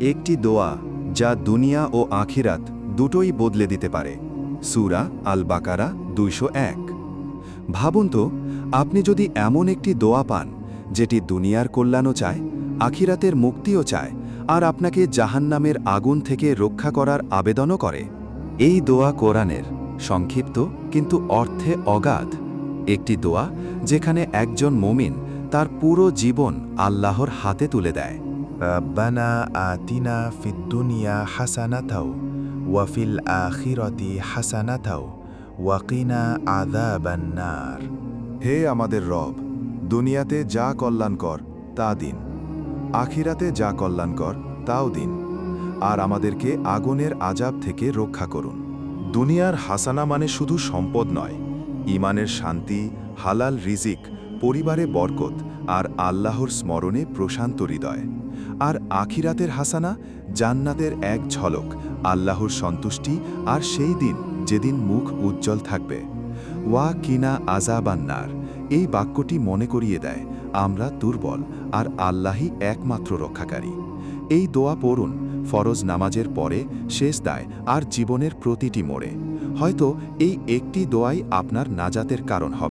একটি দোয়া যা দুনিয়া ও আখিরাত দুটোই বদলে দিতে পারে। সূরা আল বাকারা 201। ভাবুন তো, আপনি যদি এমন একটি দোয়া পান যেটি দুনিয়ার কল্যাণও চায়, আখিরাতের মুক্তিও চায়, আর আপনাকে জাহান্নামের আগুন থেকে রক্ষা করার আবেদনও করে। এই দোয়া কোরআনের, সংক্ষিপ্ত কিন্তু অর্থে অগাধ। একটি দোয়া যেখানে একজন মুমিন তার পুরো জীবন আল্লাহর হাতে তুলে দেয়। ربنا آتنا في الدنيا حسنة وفي الآخرة حسنة وقنا عذاب النار। হে আমাদের রব, দুনিয়াতে যা কল্যাণকর তা দিন, আখিরাতে যা কল্যাণকর তাও দিন, আর আমাদেরকে আগুনের আযাব থেকে রক্ষা করুন। দুনিয়ার হাসানা মানে শুধু সম্পদ নয়, ঈমানের শান্তি, হালাল রিজিক, পরিবারে বরকত আর আল্লাহর স্মরণে প্রশান্ত হৃদয়। আর আখিরাতের হাসানা, জান্নাতের এক ঝলক, আল্লাহর সন্তুষ্টি আর সেই দিন যেদিন মুখ উজ্জ্বল থাকবে। ওয়া কিনা আযাবান্নার, এই বাক্যটি মনে করিয়ে দেয় আমরা দুর্বল আর আল্লাহই একমাত্র রক্ষাকারী। এই দোয়া পড়ুন ফরজ নামাজের পরে, সেজদায় আর জীবনের প্রতিটি মোড়ে। হয়তো এই একটি দোয়াই আপনার নাজাতের কারণ হবে।